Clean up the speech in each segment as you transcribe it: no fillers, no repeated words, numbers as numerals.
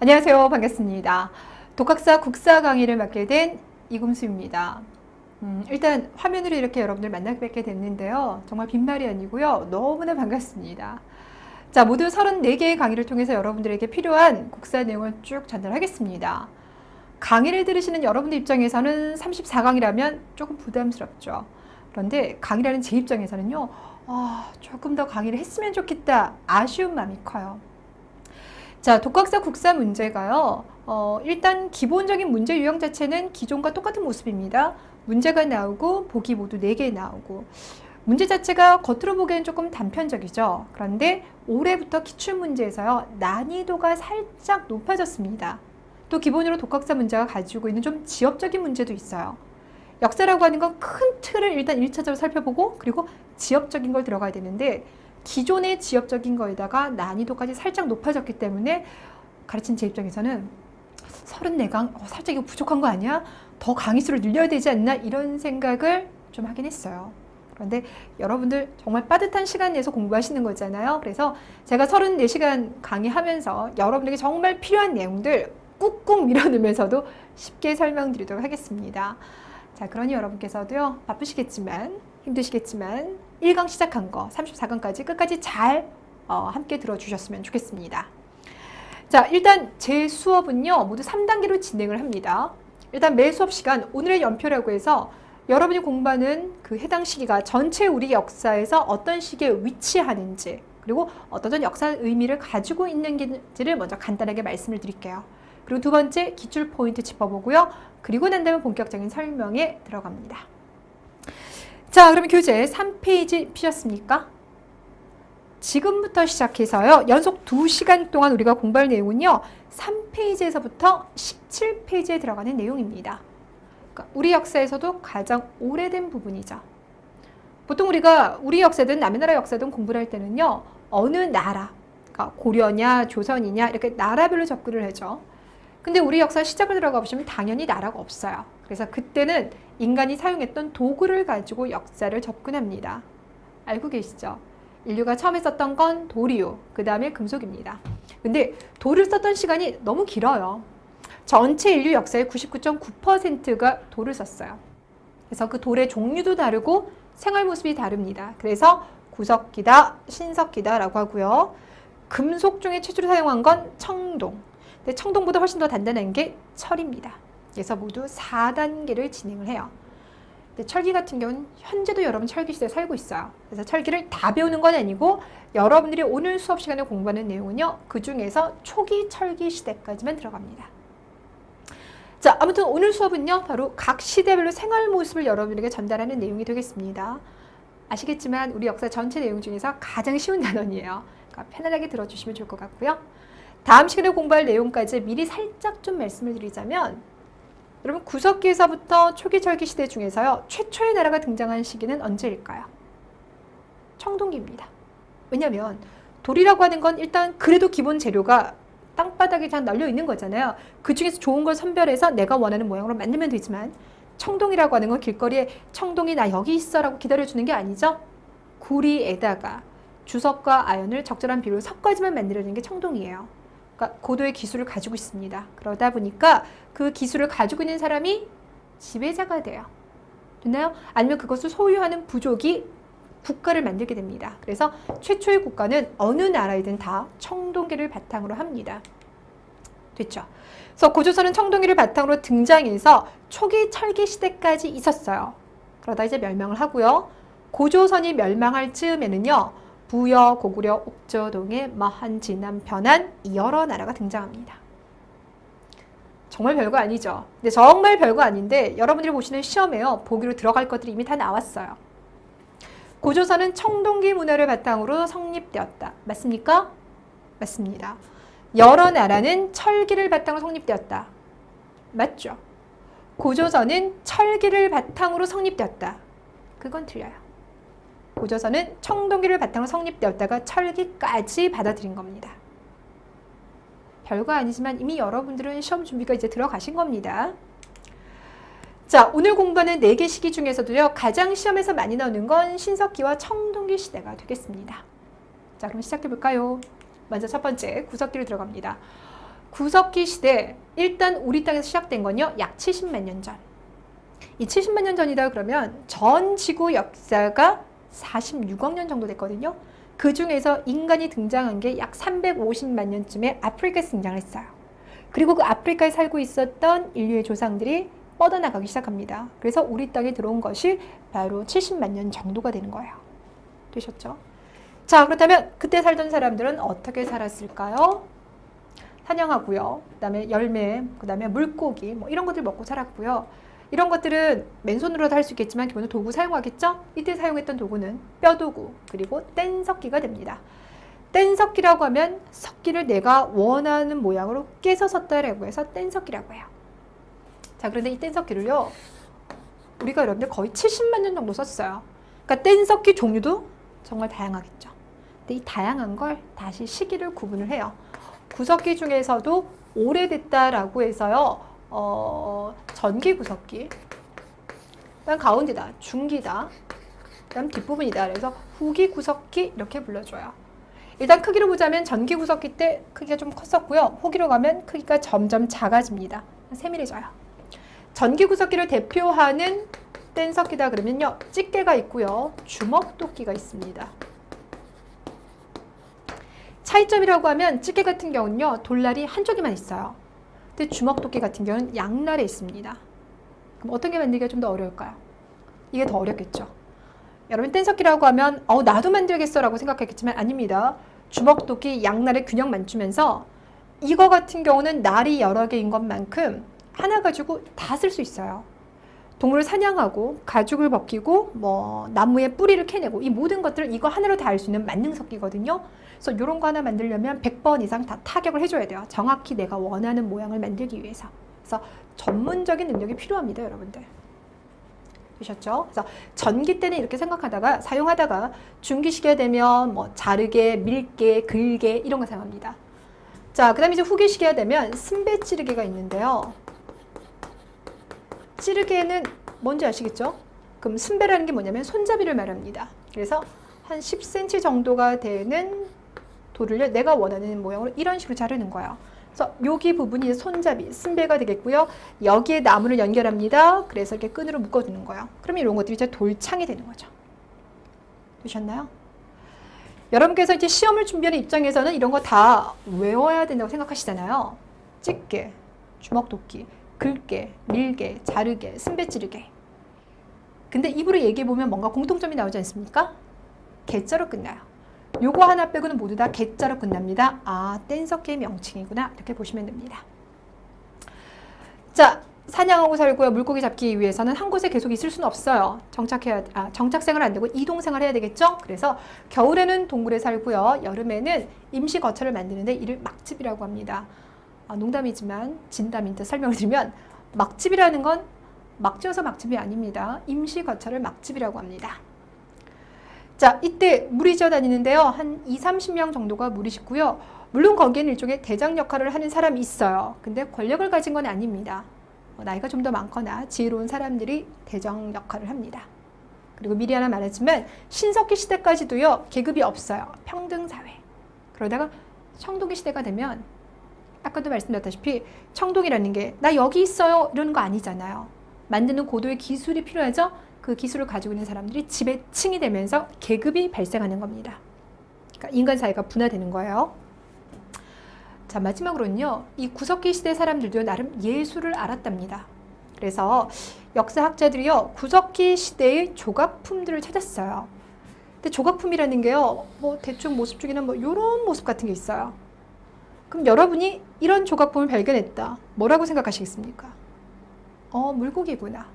안녕하세요. 반갑습니다. 독학사 국사 강의를 맡게 된 이금수입니다. 일단 화면으로 이렇게 여러분들 만나 뵙게 됐는데요. 정말 빈말이 아니고요. 너무나 반갑습니다. 자, 모두 34개의 강의를 통해서 여러분들에게 필요한 국사 내용을 쭉 전달하겠습니다. 강의를 들으시는 여러분들 입장에서는 34강이라면 조금 부담스럽죠. 그런데 강의라는 제 입장에서는요. 조금 더 강의를 했으면 좋겠다. 아쉬운 마음이 커요. 자, 독학사 국사 문제가요. 일단 기본적인 문제 유형 자체는 기존과 똑같은 모습입니다. 문제가 나오고 보기 모두 4개 나오고 문제 자체가 겉으로 보기에는 조금 단편적이죠. 그런데 올해부터 기출문제에서요. 난이도가 살짝 높아졌습니다. 또 기본으로 독학사 문제가 가지고 있는 좀 지역적인 문제도 있어요. 역사라고 하는 건 큰 틀을 일단 1차적으로 살펴보고 그리고 지역적인 걸 들어가야 되는데 기존의 지역적인 거에다가 난이도까지 살짝 높아졌기 때문에 가르친 제 입장에서는 34강 살짝 이거 부족한 거 아니야? 더 강의 수를 늘려야 되지 않나? 이런 생각을 좀 하긴 했어요. 그런데 여러분들 정말 빠듯한 시간 내서 공부하시는 거잖아요. 그래서 제가 34시간 강의하면서 여러분에게 정말 필요한 내용들 꾹꾹 밀어넣으면서도 쉽게 설명드리도록 하겠습니다. 자, 그러니 여러분께서도요, 바쁘시겠지만, 힘드시겠지만, 1강 시작한 거, 34강까지 끝까지 잘 함께 들어주셨으면 좋겠습니다. 자, 일단 제 수업은요, 모두 3단계로 진행을 합니다. 일단 매 수업 시간, 오늘의 연표라고 해서 여러분이 공부하는 그 해당 시기가 전체 우리 역사에서 어떤 시기에 위치하는지, 그리고 어떤 역사 의미를 가지고 있는지를 먼저 간단하게 말씀을 드릴게요. 그리고 두 번째 기출 포인트 짚어보고요. 그리고 난 다음에 본격적인 설명에 들어갑니다. 자, 그러면 교재 3페이지 피셨습니까? 지금부터 시작해서요. 연속 2시간 동안 우리가 공부할 내용은요. 3페이지에서부터 17페이지에 들어가는 내용입니다. 그러니까 우리 역사에서도 가장 오래된 부분이죠. 보통 우리가 우리 역사든 남의 나라 역사든 공부를 할 때는요. 어느 나라, 그러니까 고려냐 조선이냐 이렇게 나라별로 접근을 하죠. 근데 우리 역사 시작을 들어가 보시면 당연히 나라가 없어요. 그래서 그때는 인간이 사용했던 도구를 가지고 역사를 접근합니다. 알고 계시죠? 인류가 처음에 썼던 건 돌이요. 그 다음에 금속입니다. 근데 돌을 썼던 시간이 너무 길어요. 전체 인류 역사의 99.9%가 돌을 썼어요. 그래서 그 돌의 종류도 다르고 생활 모습이 다릅니다. 그래서 구석기다, 신석기다라고 하고요. 금속 중에 최초로 사용한 건 청동. 근데 청동보다 훨씬 더 단단한 게 철입니다. 그래서 모두 4단계를 진행을 해요. 근데 철기 같은 경우는 현재도 여러분 철기 시대에 살고 있어요. 그래서 철기를 다 배우는 건 아니고 여러분들이 오늘 수업 시간에 공부하는 내용은요. 그 중에서 초기 철기 시대까지만 들어갑니다. 자, 아무튼 오늘 수업은요. 바로 각 시대별로 생활 모습을 여러분에게 전달하는 내용이 되겠습니다. 아시겠지만 우리 역사 전체 내용 중에서 가장 쉬운 단원이에요. 그러니까 편안하게 들어주시면 좋을 것 같고요. 다음 시간에 공부할 내용까지 미리 살짝 좀 말씀을 드리자면 여러분 구석기에서부터 초기 철기 시대 중에서요. 최초의 나라가 등장한 시기는 언제일까요? 청동기입니다. 왜냐하면 돌이라고 하는 건 일단 그래도 기본 재료가 땅바닥에 잘 널려 있는 거잖아요. 그 중에서 좋은 걸 선별해서 내가 원하는 모양으로 만들면 되지만 청동이라고 하는 건 길거리에 청동이 나 여기 있어 라고 기다려주는 게 아니죠. 구리에다가 주석과 아연을 적절한 비율로 섞어야지만 만들어지는 게 청동이에요. 그러니까 고도의 기술을 가지고 있습니다. 그러다 보니까 그 기술을 가지고 있는 사람이 지배자가 돼요. 됐나요? 아니면 그것을 소유하는 부족이 국가를 만들게 됩니다. 그래서 최초의 국가는 어느 나라이든 다 청동기를 바탕으로 합니다. 됐죠? 그래서 고조선은 청동기를 바탕으로 등장해서 초기 철기 시대까지 있었어요. 그러다 이제 멸망을 하고요. 고조선이 멸망할 즈음에는요. 부여, 고구려, 옥저, 동해, 마한, 진안, 변한 이 여러 나라가 등장합니다. 정말 별거 아니죠. 근데 정말 별거 아닌데 여러분들이 보시는 시험에요. 보기로 들어갈 것들이 이미 다 나왔어요. 고조선은 청동기 문화를 바탕으로 성립되었다. 맞습니까? 맞습니다. 여러 나라는 철기를 바탕으로 성립되었다. 맞죠? 고조선은 철기를 바탕으로 성립되었다. 그건 틀려요. 고조선은 청동기를 바탕으로 성립되었다가 철기까지 받아들인 겁니다. 별거 아니지만 이미 여러분들은 시험 준비가 이제 들어가신 겁니다. 자, 오늘 공부하는 4개 시기 중에서도요. 가장 시험에서 많이 나오는 건 신석기와 청동기 시대가 되겠습니다. 자, 그럼 시작해 볼까요? 먼저 첫 번째 구석기로 들어갑니다. 구석기 시대, 일단 우리 땅에서 시작된 건요, 약 70만 년 전. 이 70만 년 전이다 그러면 전 지구 역사가 46억 년 정도 됐거든요. 그 중에서 인간이 등장한 게 약 350만 년쯤에 아프리카에서 등장을 했어요. 그리고 그 아프리카에 살고 있었던 인류의 조상들이 뻗어나가기 시작합니다. 그래서 우리 땅에 들어온 것이 바로 70만 년 정도가 되는 거예요. 되셨죠? 자, 그렇다면 그때 살던 사람들은 어떻게 살았을까요? 사냥하고요. 그 다음에 열매, 그 다음에 물고기, 뭐 이런 것들 먹고 살았고요. 이런 것들은 맨손으로도 할 수 있겠지만 기본적으로 도구 사용하겠죠? 이때 사용했던 도구는 뼈도구, 그리고 뗀석기가 됩니다. 뗀석기라고 하면 석기를 내가 원하는 모양으로 깨서 섰다라고 해서 뗀석기라고 해요. 자, 그런데 이 뗀석기를요, 우리가 여러분들 거의 70만 년 정도 썼어요. 그러니까 뗀석기 종류도 정말 다양하겠죠. 근데 이 다양한 걸 다시 시기를 구분을 해요. 구석기 중에서도 오래됐다라고 해서요, 전기 구석기, 그다음 가운데다, 중기다, 그다음 뒷부분이다. 그래서 후기 구석기 이렇게 불러줘요. 일단 크기로 보자면 전기 구석기 때 크기가 좀 컸었고요. 후기로 가면 크기가 점점 작아집니다. 세밀해져요. 전기 구석기를 대표하는 뗀석기다 그러면요, 집게가 있고요, 주먹도끼가 있습니다. 차이점이라고 하면 집게 같은 경우는요, 돌날이 한쪽에만 있어요. 근데 주먹도끼 같은 경우는 양날에 있습니다. 그럼 어떤 게 만들기가 좀 더 어려울까요? 이게 더 어렵겠죠. 여러분 뗀석기라고 하면 나도 만들겠어 라고 생각했겠지만 아닙니다. 주먹도끼 양날에 균형 맞추면서 이거 같은 경우는 날이 여러 개인 것만큼 하나 가지고 다 쓸 수 있어요. 동물을 사냥하고 가죽을 벗기고 뭐 나무의 뿌리를 캐내고 이 모든 것들을 이거 하나로 다 할 수 있는 만능석기거든요. 그래서 이런 거 하나 만들려면 100번 이상 다 타격을 해줘야 돼요. 정확히 내가 원하는 모양을 만들기 위해서. 그래서 전문적인 능력이 필요합니다, 여러분들. 되셨죠? 그래서 전기 때는 이렇게 생각하다가 사용하다가 중기 시기가 되면 뭐 자르개, 밀개, 글개 이런 거 사용합니다. 자, 그다음에 이제 후기 시기가 되면 승배 찌르개가 있는데요. 찌르개는 뭔지 아시겠죠? 그럼 승배라는 게 뭐냐면 손잡이를 말합니다. 그래서 한 10cm 정도가 되는 돌을 내가 원하는 모양으로 이런 식으로 자르는 거예요. 그래서 여기 부분이 손잡이, 승배가 되겠고요. 여기에 나무를 연결합니다. 그래서 이렇게 끈으로 묶어주는 거예요. 그러면 이런 것들이 이제 돌창이 되는 거죠. 되셨나요? 여러분께서 이제 시험을 준비하는 입장에서는 이런 거 다 외워야 된다고 생각하시잖아요. 집게, 주먹도끼, 글게, 밀게, 자르게, 승배 찌르게. 근데 입으로 얘기해보면 뭔가 공통점이 나오지 않습니까? 개자로 끝나요. 요거 하나 빼고는 모두 다 개자로 끝납니다. 아, 뗀석기의 명칭이구나. 이렇게 보시면 됩니다. 자, 사냥하고 살고요. 물고기 잡기 위해서는 한 곳에 계속 있을 수는 없어요. 정착생활 안 되고 이동생활 해야 되겠죠? 그래서 겨울에는 동굴에 살고요. 여름에는 임시 거처를 만드는데 이를 막집이라고 합니다. 농담이지만 진담인데 설명을 드리면 막집이라는 건 막지어서 막집이 아닙니다. 임시 거처를 막집이라고 합니다. 자, 이때 무리 지어 다니는데요. 한 20-30명 정도가 무리 짓고요. 물론 거기에는 일종의 대장 역할을 하는 사람이 있어요. 근데 권력을 가진 건 아닙니다. 나이가 좀 더 많거나 지혜로운 사람들이 대장 역할을 합니다. 그리고 미리 하나 말하지만 신석기 시대까지도요, 계급이 없어요. 평등사회. 그러다가 청동기 시대가 되면 아까도 말씀드렸다시피 청동이라는 게 나 여기 있어요 이러는 거 아니잖아요. 만드는 고도의 기술이 필요하죠. 그 기술을 가지고 있는 사람들이 지배층이 되면서 계급이 발생하는 겁니다. 그러니까 인간 사회가 분화되는 거예요. 자, 마지막으로는요, 이 구석기 시대 사람들도 나름 예술을 알았답니다. 그래서 역사학자들이요, 구석기 시대의 조각품들을 찾았어요. 근데 조각품이라는 게요, 뭐 대충 모습 중에는 뭐 이런 모습 같은 게 있어요. 그럼 여러분이 이런 조각품을 발견했다. 뭐라고 생각하시겠습니까? 물고기구나.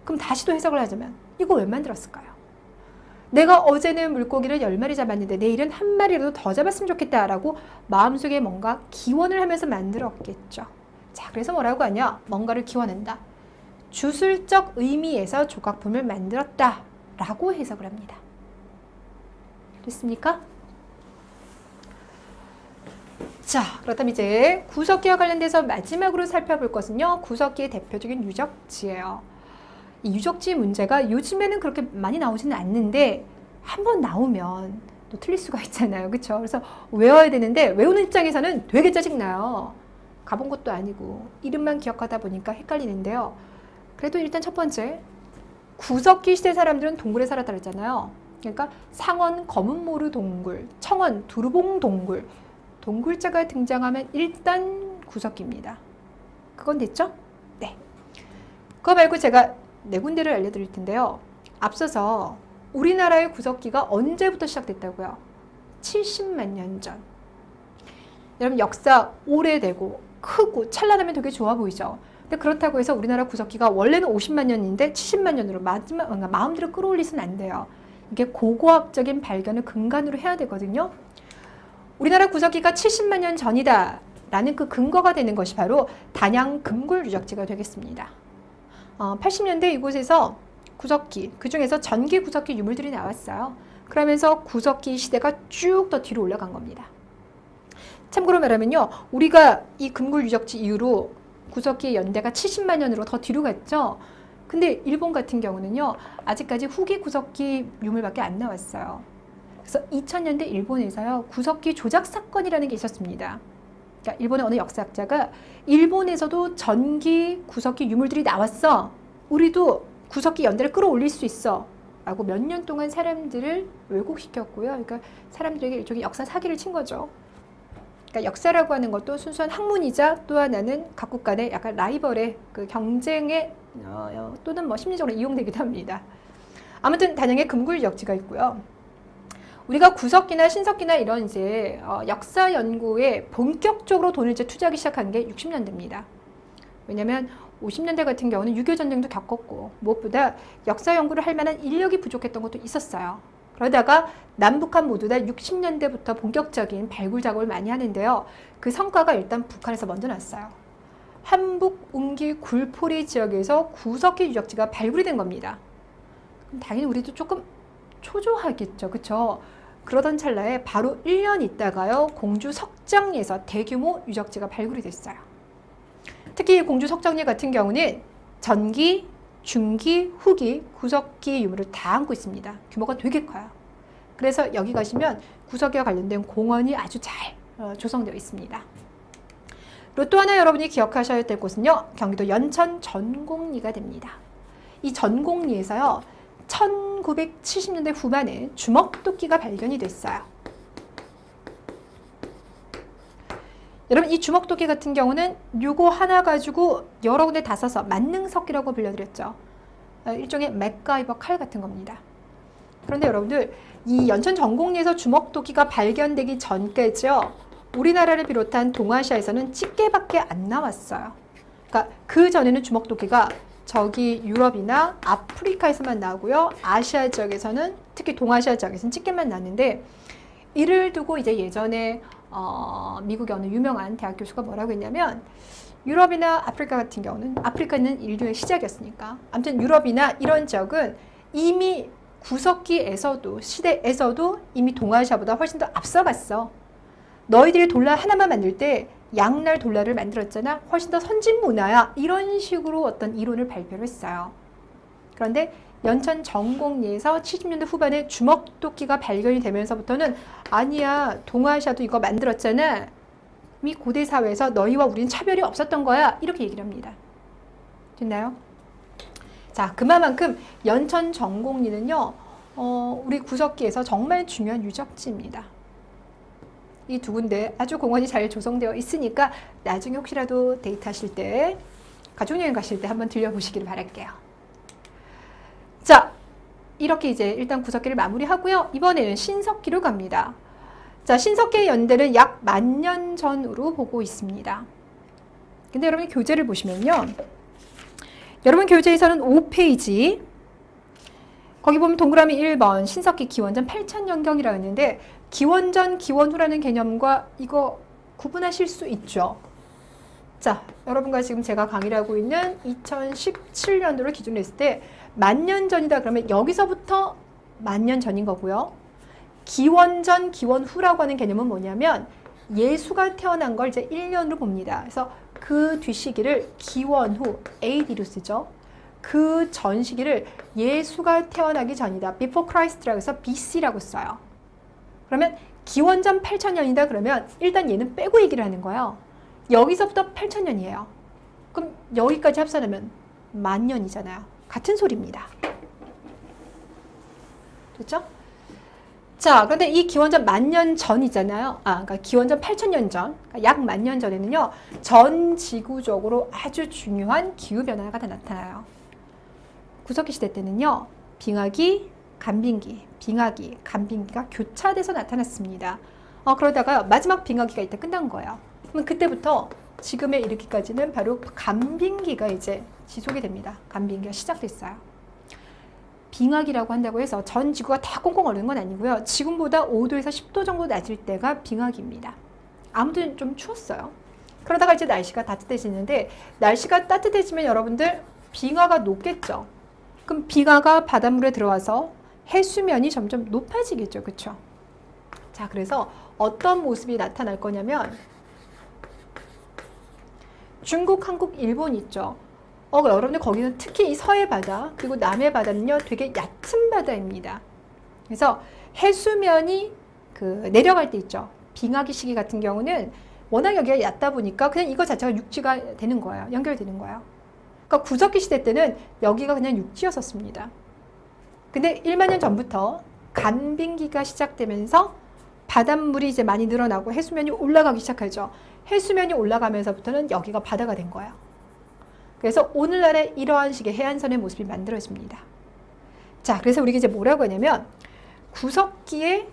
그럼 다시 또 해석을 하자면 이거 왜 만들었을까요? 내가 어제는 물고기를 10마리 잡았는데 내일은 한 마리라도 더 잡았으면 좋겠다라고 마음속에 뭔가 기원을 하면서 만들었겠죠. 자, 그래서 뭐라고 하냐? 뭔가를 기원한다. 주술적 의미에서 조각품을 만들었다라고 해석을 합니다. 됐습니까? 자, 그렇다면 이제 구석기와 관련돼서 마지막으로 살펴볼 것은요, 구석기의 대표적인 유적지예요. 이 유적지 문제가 요즘에는 그렇게 많이 나오지는 않는데 한번 나오면 또 틀릴 수가 있잖아요. 그렇죠? 그래서 외워야 되는데 외우는 입장에서는 되게 짜증나요. 가본 것도 아니고 이름만 기억하다 보니까 헷갈리는데요. 그래도 일단 첫 번째, 구석기 시대 사람들은 동굴에 살았다 그랬잖아요. 그러니까 상원 검은모르 동굴, 청원 두루봉 동굴, 동굴자가 등장하면 일단 구석기입니다. 그건 됐죠? 네. 그거 말고 제가 네 군데를 알려드릴 텐데요. 앞서서 우리나라의 구석기가 언제부터 시작됐다고요? 70만 년 전. 여러분 역사 오래되고 크고 찬란하면 되게 좋아 보이죠? 근데 그렇다고 해서 우리나라 구석기가 원래는 50만 년인데 70만 년으로 마음대로 끌어올릴 수는 안 돼요. 이게 고고학적인 발견을 근간으로 해야 되거든요. 우리나라 구석기가 70만 년 전이다 라는 그 근거가 되는 것이 바로 단양 금굴 유적지가 되겠습니다. 80년대 이곳에서 구석기, 그 중에서 전기 구석기 유물들이 나왔어요. 그러면서 구석기 시대가 쭉 더 뒤로 올라간 겁니다. 참고로 말하면요, 우리가 이 금굴 유적지 이후로 구석기의 연대가 70만 년으로 더 뒤로 갔죠. 근데 일본 같은 경우는요, 아직까지 후기 구석기 유물밖에 안 나왔어요. 그래서 2000년대 일본에서요, 구석기 조작 사건이라는 게 있었습니다. 그러니까 일본의 어느 역사학자가 일본에서도 전기 구석기 유물들이 나왔어. 우리도 구석기 연대를 끌어올릴 수 있어. 라고 몇 년 동안 사람들을 왜곡시켰고요. 그러니까 사람들에게 일종의 역사 사기를 친 거죠. 그러니까 역사라고 하는 것도 순수한 학문이자 또 하나는 각국 간의 약간 라이벌의 그 경쟁에 또는 뭐 심리적으로 이용되기도 합니다. 아무튼 단양에 금굴 유적지가 있고요. 우리가 구석기나 신석기나 이런 이제 역사 연구에 본격적으로 돈을 이제 투자하기 시작한 게 60년대입니다. 왜냐하면 50년대 같은 경우는 6.25 전쟁도 겪었고 무엇보다 역사 연구를 할 만한 인력이 부족했던 것도 있었어요. 그러다가 남북한 모두 다 60년대부터 본격적인 발굴 작업을 많이 하는데요. 그 성과가 일단 북한에서 먼저 났어요. 한북 웅기 굴포리 지역에서 구석기 유적지가 발굴이 된 겁니다. 그럼 당연히 우리도 조금 초조하겠죠. 그렇죠? 그러던 찰나에 바로 1년 있다가요. 공주 석정리에서 대규모 유적지가 발굴이 됐어요. 특히 공주 석정리 같은 경우는 전기, 중기, 후기, 구석기 유물을 다 안고 있습니다. 규모가 되게 커요. 그래서 여기 가시면 구석기와 관련된 공원이 아주 잘 조성되어 있습니다. 그리고 또 하나 여러분이 기억하셔야 될 곳은요. 경기도 연천 전곡리가 됩니다. 이 전곡리에서요. 1970년대 후반에 주먹도끼가 발견이 됐어요. 여러분 이 주먹도끼 같은 경우는 요거 하나 가지고 여러 군데 다 써서 만능석기라고 불려드렸죠. 일종의 맥가이버 칼 같은 겁니다. 그런데 여러분들 이 연천 전곡리에서 주먹도끼가 발견되기 전까지요. 우리나라를 비롯한 동아시아에서는 집게밖에 안 나왔어요. 그러니까 그 전에는 주먹도끼가 저기 유럽이나 아프리카에서만 나오고요. 아시아 지역에서는 특히 동아시아 지역에서는 집게만 나는데 이를 두고 이제 예전에 미국의 어느 유명한 대학 교수가 뭐라고 했냐면 유럽이나 아프리카 같은 경우는 아프리카는 인류의 시작이었으니까 아무튼 유럽이나 이런 지역은 이미 구석기에서도 시대에서도 이미 동아시아보다 훨씬 더 앞서갔어. 너희들이 돌라 하나만 만들 때 양날 돌라를 만들었잖아. 훨씬 더 선진 문화야. 이런 식으로 어떤 이론을 발표를 했어요. 그런데 연천 전곡리에서 70년대 후반에 주먹도끼가 발견이 되면서부터는 아니야 동아시아도 이거 만들었잖아. 이 고대 사회에서 너희와 우리는 차별이 없었던 거야. 이렇게 얘기를 합니다. 됐나요? 자, 그만큼 연천 전곡리는요. 우리 구석기에서 정말 중요한 유적지입니다. 이 두 군데 아주 공원이 잘 조성되어 있으니까 나중에 혹시라도 데이트하실 때 가족여행 가실 때 한번 들려보시기를 바랄게요. 자, 이렇게 이제 일단 구석기를 마무리하고요. 이번에는 신석기로 갑니다. 자, 신석기의 연대는 약 10,000년 전으로 보고 있습니다. 근데 여러분 교재를 보시면요. 여러분 교재에서는 5페이지 거기 보면 동그라미 1번 신석기 기원전 8,000년경이라고 했는데 기원전, 기원후라는 개념과 이거 구분하실 수 있죠. 자, 여러분과 지금 제가 강의를 하고 있는 2017년도를 기준으로 했을 때 10,000년 전이다 그러면 여기서부터 10,000년 전인 거고요. 기원전, 기원후라고 하는 개념은 뭐냐면 예수가 태어난 걸 이제 1년으로 봅니다. 그래서 그 뒤시기를 기원후, AD로 쓰죠. 그 전 시기를 예수가 태어나기 전이다. Before Christ라고 해서 BC라고 써요. 그러면 기원전 8,000년이다 그러면 일단 얘는 빼고 얘기를 하는 거예요. 여기서부터 8,000년이에요. 그럼 여기까지 합산하면 10,000년이잖아요. 같은 소리입니다. 됐죠? 자, 그런데 이 기원전 10,000년 전이잖아요. 그러니까 기원전 8,000년 전, 그러니까 약 10,000년 전에는요, 전 지구적으로 아주 중요한 기후변화가 나타나요. 구석기 시대 때는요, 빙하기, 간빙기, 빙하기, 간빙기가 교차돼서 나타났습니다. 그러다가 마지막 빙하기가 이때 끝난 거예요. 그럼 그때부터 지금에 이르기까지는 바로 간빙기가 이제 지속이 됩니다. 간빙기가 시작됐어요. 빙하기라고 한다고 해서 전 지구가 다 꽁꽁 얼는 건 아니고요. 지금보다 5도에서 10도 정도 낮을 때가 빙하기입니다. 아무튼 좀 추웠어요. 그러다가 이제 날씨가 따뜻해지는데, 날씨가 따뜻해지면 여러분들 빙하가 녹겠죠. 그럼 빙하가 바닷물에 들어와서 해수면이 점점 높아지겠죠. 그렇죠? 자, 그래서 어떤 모습이 나타날 거냐면, 중국, 한국, 일본 있죠. 여러분들 거기는 특히 이 서해 바다 그리고 남해 바다는요 되게 얕은 바다입니다. 그래서 해수면이 내려갈 때 있죠. 빙하기 시기 같은 경우는 워낙 여기가 얕다 보니까 그냥 이거 자체가 육지가 되는 거예요. 연결되는 거예요. 그러니까 구석기 시대 때는 여기가 그냥 육지였었습니다. 근데 1만 년 전부터 간빙기가 시작되면서 바닷물이 이제 많이 늘어나고 해수면이 올라가기 시작하죠. 해수면이 올라가면서부터는 여기가 바다가 된 거예요. 그래서 오늘날의 이러한 식의 해안선의 모습이 만들어집니다. 자, 그래서 우리가 이제 뭐라고 하냐면, 구석기에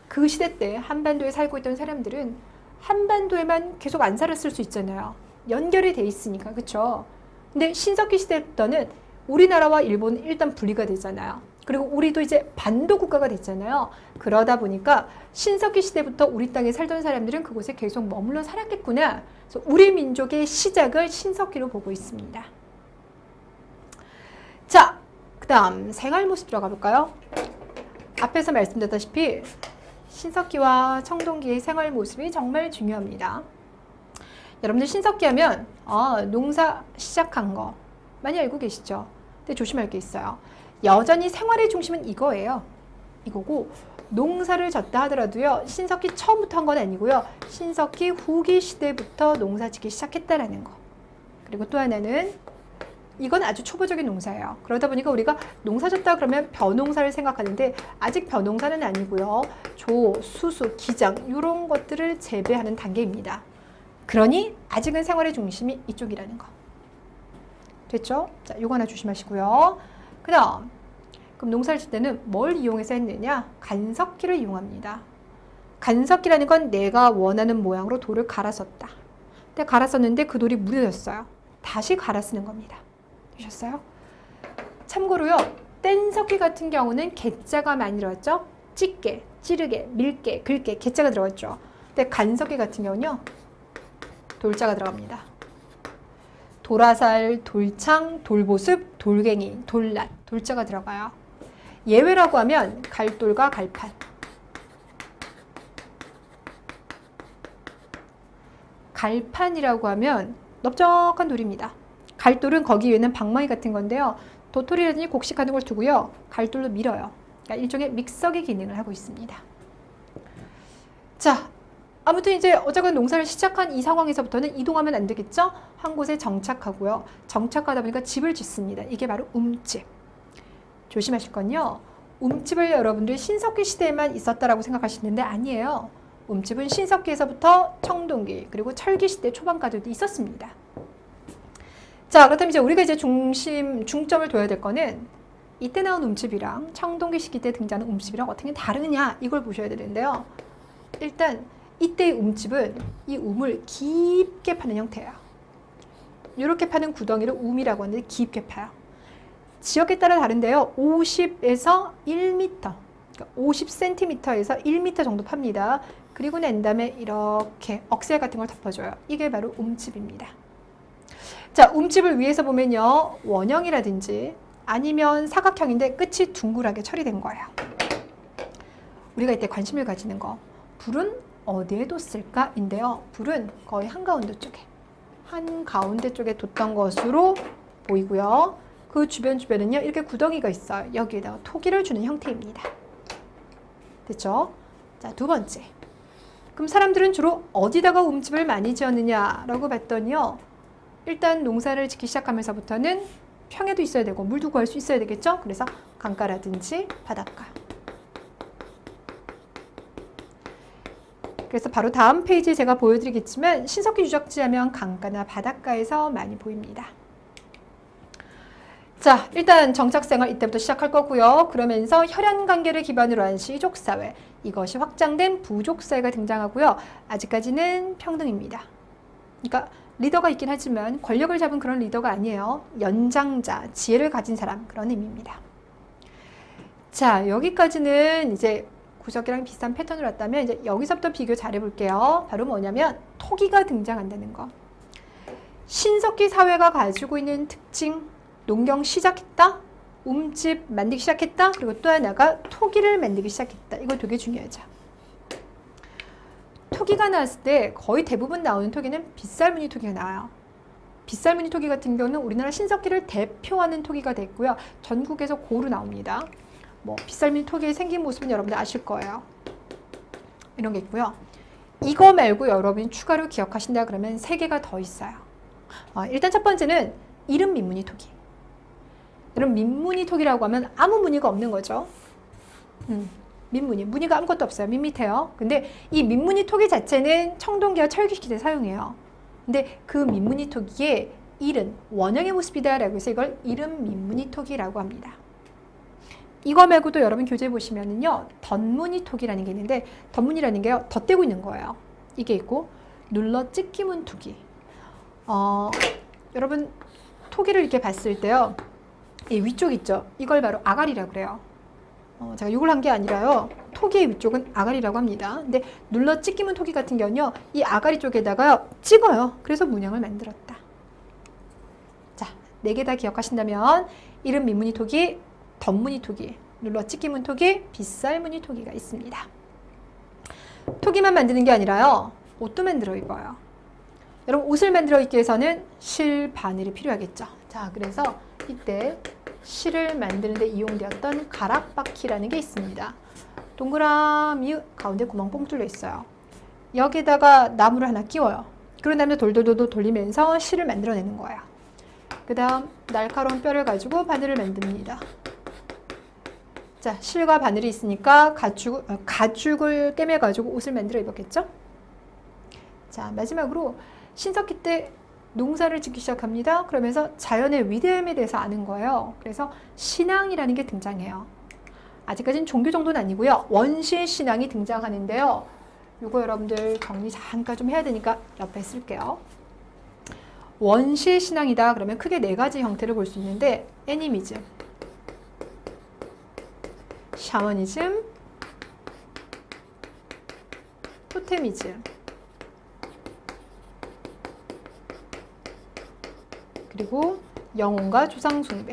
그 시대 때 한반도에 살고 있던 사람들은 한반도에만 계속 안 살았을 수 있잖아요. 연결이 돼 있으니까, 그렇죠? 근데 신석기 시대부터는 우리나라와 일본은 일단 분리가 되잖아요. 그리고 우리도 이제 반도 국가가 됐잖아요. 그러다 보니까 신석기 시대부터 우리 땅에 살던 사람들은 그곳에 계속 머물러 살았겠구나. 그래서 우리 민족의 시작을 신석기로 보고 있습니다. 자, 그 다음 생활 모습 들어가 볼까요? 앞에서 말씀드렸다시피 신석기와 청동기의 생활 모습이 정말 중요합니다. 여러분들 신석기 하면 농사 시작한 거 많이 알고 계시죠? 근데 조심할 게 있어요. 여전히 생활의 중심은 이거예요. 이거고, 농사를 졌다 하더라도요, 신석기 처음부터 한 건 아니고요, 신석기 후기 시대부터 농사 짓기 시작했다라는 거. 그리고 또 하나는 이건 아주 초보적인 농사예요. 그러다 보니까 우리가 농사 졌다 그러면 벼농사를 생각하는데 아직 벼농사는 아니고요, 조, 수수, 기장 이런 것들을 재배하는 단계입니다. 그러니 아직은 생활의 중심이 이쪽이라는 거. 됐죠? 자, 요거 하나 조심하시고요. 그 다음, 그럼 농사를 질 때는 뭘 이용해서 했느냐? 간석기를 이용합니다. 간석기라는 건 내가 원하는 모양으로 돌을 갈아섰다. 근데 갈아섰는데 그 돌이 무뎌졌어요. 다시 갈아 쓰는 겁니다. 되셨어요? 참고로요, 뗀석기 같은 경우는 개자가 많이 들어갔죠? 찢게, 찌르게, 밀게, 긁게, 개자가 들어갔죠. 근데 간석기 같은 경우는요, 돌자가 들어갑니다. 도라살, 돌창, 돌보습, 돌갱이, 돌낫, 돌자가 들어가요. 예외라고 하면 갈돌과 갈판. 갈판이라고 하면 넓적한 돌입니다. 갈돌은 거기 위에는 방망이 같은 건데요. 도토리라든지 곡식 같은 걸 두고요, 갈돌로 밀어요. 그러니까 일종의 믹서기 기능을 하고 있습니다. 자, 아무튼 이제 어쨌건 농사를 시작한 이 상황에서부터는 이동하면 안 되겠죠? 한 곳에 정착하고요. 정착하다 보니까 집을 짓습니다. 이게 바로 움집. 조심하실 건요, 움집을 여러분들이 신석기 시대에만 있었다라고 생각하시는데 아니에요. 움집은 신석기에서부터 청동기 그리고 철기 시대 초반까지도 있었습니다. 자, 그렇다면 이제 우리가 이제 중점을 둬야 될 거는 이때 나온 움집이랑 청동기 시기 때 등장하는 움집이랑 어떻게 다르냐, 이걸 보셔야 되는데요. 일단 이때의 움집은 이 움을 깊게 파는 형태예요. 이렇게 파는 구덩이를 움이라고 하는데 깊게 파요. 지역에 따라 다른데요, 50에서 1m, 그러니까 50cm에서 1m 정도 팝니다. 그리고 난 다음에 이렇게 억새 같은 걸 덮어줘요. 이게 바로 움집입니다. 자, 움집을 위에서 보면요, 원형이라든지 아니면 사각형인데 끝이 둥글하게 처리된 거예요. 우리가 이때 관심을 가지는 거, 불은 어디에 뒀을까? 인데요, 불은 거의 한가운데 쪽에 뒀던 것으로 보이고요. 그 주변은요, 이렇게 구덩이가 있어요. 여기에다가 토기를 주는 형태입니다. 됐죠? 자, 두 번째. 그럼 사람들은 주로 어디다가 움집을 많이 지었느냐라고 봤더니요. 일단 농사를 짓기 시작하면서부터는 평에도 있어야 되고 물도 구할 수 있어야 되겠죠. 그래서 강가라든지 바닷가. 그래서 바로 다음 페이지에 제가 보여드리겠지만 신석기 유적지 하면 강가나 바닷가에서 많이 보입니다. 자, 일단 정착생활 이때부터 시작할 거고요. 그러면서 혈연관계를 기반으로 한 시족사회, 이것이 확장된 부족사회가 등장하고요. 아직까지는 평등입니다. 그러니까 리더가 있긴 하지만 권력을 잡은 그런 리더가 아니에요. 연장자, 지혜를 가진 사람, 그런 의미입니다. 자, 여기까지는 이제 구석기랑 비슷한 패턴으로 왔다면 이제 여기서부터 비교 잘 해볼게요. 바로 뭐냐면 토기가 등장한다는 거. 신석기 사회가 가지고 있는 특징, 농경 시작했다, 움집 만들기 시작했다, 그리고 또 하나가 토기를 만들기 시작했다. 이거 되게 중요하죠. 토기가 나왔을 때 거의 대부분 나오는 토기는 빗살무늬 토기가 나와요. 빗살무늬 토기 같은 경우는 우리나라 신석기를 대표하는 토기가 됐고요. 전국에서 고루 나옵니다. 뭐 빗살무늬 토기의 생긴 모습은 여러분들 아실 거예요. 이런 게 있고요. 이거 말고 여러분이 추가로 기억하신다 그러면 3개가 더 있어요. 일단 첫 번째는 이름 민무늬 토기. 여러분 민무늬 토기라고 하면 아무 무늬가 없는 거죠. 민무늬, 무늬가 아무것도 없어요. 밋밋해요. 근데 이 민무늬 토기 자체는 청동기와 철기시대 사용해요. 근데 그 민무늬 토기의 일은 원형의 모습이다 라고 해서 이걸 이름 민무늬 토기라고 합니다. 이거 말고도 여러분 교재 보시면은요, 덧무늬 토기라는 게 있는데, 덧무늬라는 게요, 덧대고 있는 거예요. 이게 있고, 눌러 찍기문 토기. 여러분 토기를 이렇게 봤을 때요, 이 위쪽 있죠? 이걸 바로 아가리라고 그래요. 제가 이걸 한 게 아니라요, 토기의 위쪽은 아가리라고 합니다. 근데 눌러 찍기문 토기 같은 경우는요, 이 아가리 쪽에다가 찍어요. 그래서 문양을 만들었다. 자, 4개 다 기억하신다면 이름 민무늬 토기, 덧무늬 토기, 눌러 찍기문 토기, 빗살무늬 토기가 있습니다. 토기만 만드는 게 아니라요, 옷도 만들어 입어요. 여러분 옷을 만들어 입기 위해서는 실, 바늘이 필요하겠죠. 자, 그래서 이때 실을 만드는 데 이용되었던 가락바퀴라는 게 있습니다. 동그라미 가운데 구멍 뽕 뚫려 있어요. 여기다가 나무를 하나 끼워요. 그런 다음에 돌돌돌 돌리면서 실을 만들어내는 거예요. 그 다음 날카로운 뼈를 가지고 바늘을 만듭니다. 자, 실과 바늘이 있으니까 가죽을 꿰매가지고 옷을 만들어 입었겠죠? 자, 마지막으로 신석기 때 농사를 짓기 시작합니다. 그러면서 자연의 위대함에 대해서 아는 거예요. 그래서 신앙이라는 게 등장해요. 아직까지는 종교 정도는 아니고요. 원시 신앙이 등장하는데요. 이거 여러분들 정리 잠깐 좀 해야 되니까 옆에 쓸게요. 원시 신앙이다 그러면 크게 4가지 형태를 볼 수 있는데, 애니미즘, 샤머니즘, 토테미즘, 그리고 영혼과 조상 숭배.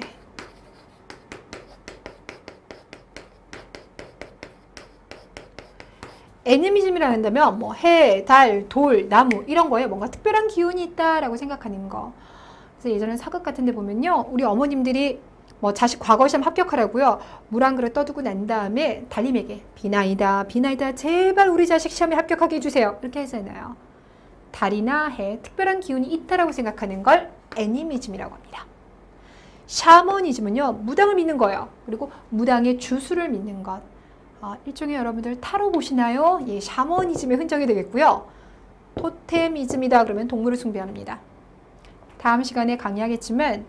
애니미즘이라 한다면 뭐 해, 달, 돌, 나무 이런 거에 뭔가 특별한 기운이 있다라고 생각하는 거. 그래서 예전에 사극 같은 데 보면요, 우리 어머님들이 뭐 자식 과거 시험 합격하라고요, 물 한 그릇 떠두고 난 다음에 달님에게 비나이다 비나이다 제발 우리 자식 시험에 합격하게 해주세요 이렇게 하잖아요. 달이나 해, 특별한 기운이 있다라고 생각하는 걸 애니미즘이라고 합니다. 샤머니즘은요, 무당을 믿는 거예요. 그리고 무당의 주술을 믿는 것. 일종의 여러분들 타로 보시나요? 예, 샤머니즘의 흔적이 되겠고요. 토테미즘이다 그러면 동물을 숭배합니다. 다음 시간에 강의하겠지만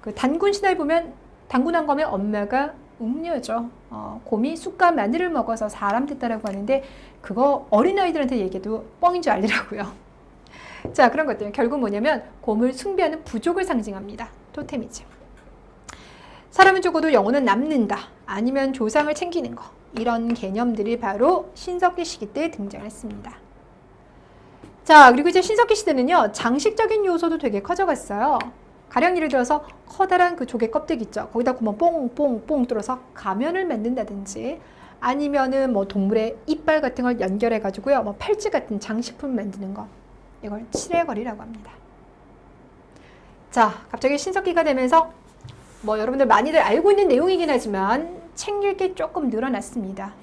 그 단군 신화에 보면 단군한 검의 엄마가 웅녀죠. 곰이 쑥과 마늘을 먹어서 사람 됐다라고 하는데 그거 어린아이들한테 얘기해도 뻥인 줄 알리라고요. 자, 그런 것들 결국 뭐냐면 곰을 숭배하는 부족을 상징합니다. 토테미즘. 사람은 죽어도 영혼은 남는다. 아니면 조상을 챙기는 거. 이런 개념들이 바로 신석기 시기 때 등장했습니다. 자, 그리고 이제 신석기 시대는요, 장식적인 요소도 되게 커져갔어요. 가령 예를 들어서 커다란 그 조개 껍데기 있죠. 거기다 구멍 뽕뽕뽕 뚫어서 가면을 만든다든지, 아니면은 뭐 동물의 이빨 같은 걸 연결해 가지고요, 뭐 팔찌 같은 장식품 만드는 거. 이걸 칠해거리라고 합니다. 자, 갑자기 신석기가 되면서 뭐 여러분들 많이들 알고 있는 내용이긴 하지만 책 읽기 조금 늘어났습니다.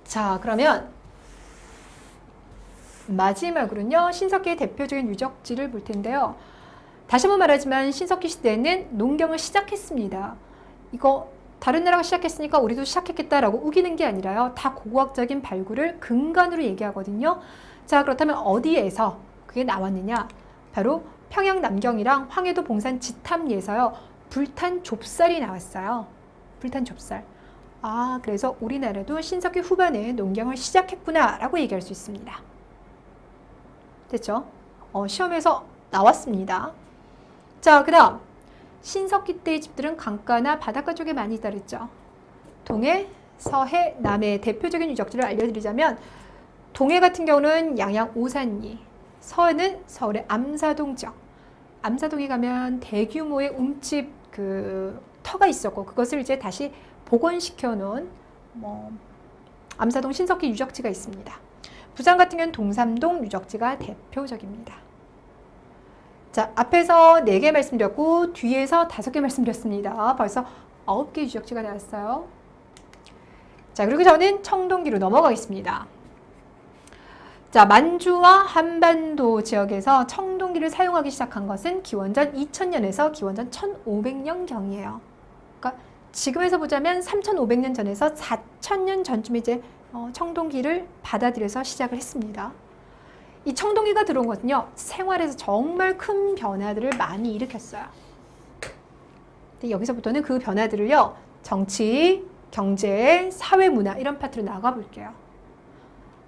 자, 그러면 마지막으로는요, 신석기의 대표적인 유적지를 볼 텐데요. 다시 한번 말하지만 신석기 시대에는 농경을 시작했습니다. 이거 다른 나라가 시작했으니까 우리도 시작했겠다라고 우기는 게 아니라요. 다 고고학적인 발굴을 근간으로 얘기하거든요. 자, 그렇다면 어디에서 그게 나왔느냐? 바로 평양 남경이랑 황해도 봉산 지탐리에서요. 불탄 좁쌀이 나왔어요. 불탄 좁쌀. 아, 그래서 우리나라도 신석기 후반에 농경을 시작했구나라고 얘기할 수 있습니다. 됐죠? 시험에서 나왔습니다. 자, 그 다음 신석기 때의 집들은 강가나 바닷가 쪽에 많이 있다 그랬죠. 동해, 서해, 남해 대표적인 유적지를 알려드리자면 동해 같은 경우는 양양 오산리, 서해는 서울의 암사동 지역. 암사동에 가면 대규모의 움집 그 터가 있었고 그것을 이제 다시 복원시켜 놓은 암사동 신석기 유적지가 있습니다. 부산 같은 경우는 동삼동 유적지가 대표적입니다. 자, 앞에서 4개 말씀드렸고 뒤에서 5개 말씀드렸습니다. 벌써 9개 유적지가 나왔어요. 자, 그리고 저는 청동기로 넘어가겠습니다. 자, 만주와 한반도 지역에서 청동기를 사용하기 시작한 것은 기원전 2000년에서 기원전 1500년경이에요. 그러니까 지금에서 보자면 3500년 전에서 4000년 전쯤에 이제 청동기를 받아들여서 시작을 했습니다. 이 청동기가 들어온 것은요, 생활에서 정말 큰 변화들을 많이 일으켰어요. 근데 여기서부터는 그 변화들을요, 정치, 경제, 사회, 문화 이런 파트로 나가 볼게요.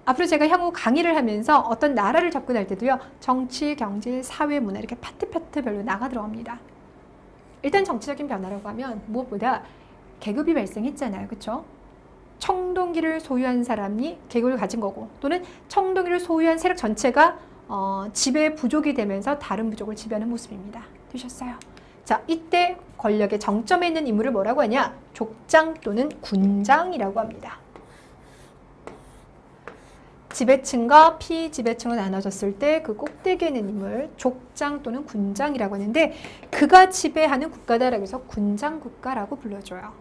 앞으로 제가 향후 강의를 하면서 어떤 나라를 접근할 때도요, 정치, 경제, 사회, 문화 이렇게 파트별로 나가 들어갑니다. 일단 정치적인 변화라고 하면 무엇보다 계급이 발생했잖아요. 그렇죠? 청동기를 소유한 사람이 계급을 가진 거고 또는 청동기를 소유한 세력 전체가 지배 부족이 되면서 다른 부족을 지배하는 모습입니다. 되셨어요? 자, 이때 권력의 정점에 있는 인물을 뭐라고 하냐? 족장 또는 군장이라고 합니다. 지배층과 피지배층으로 나눠졌을 때 그 꼭대기에 있는 인물 족장 또는 군장이라고 하는데 그가 지배하는 국가다라고 해서 군장국가라고 불러줘요.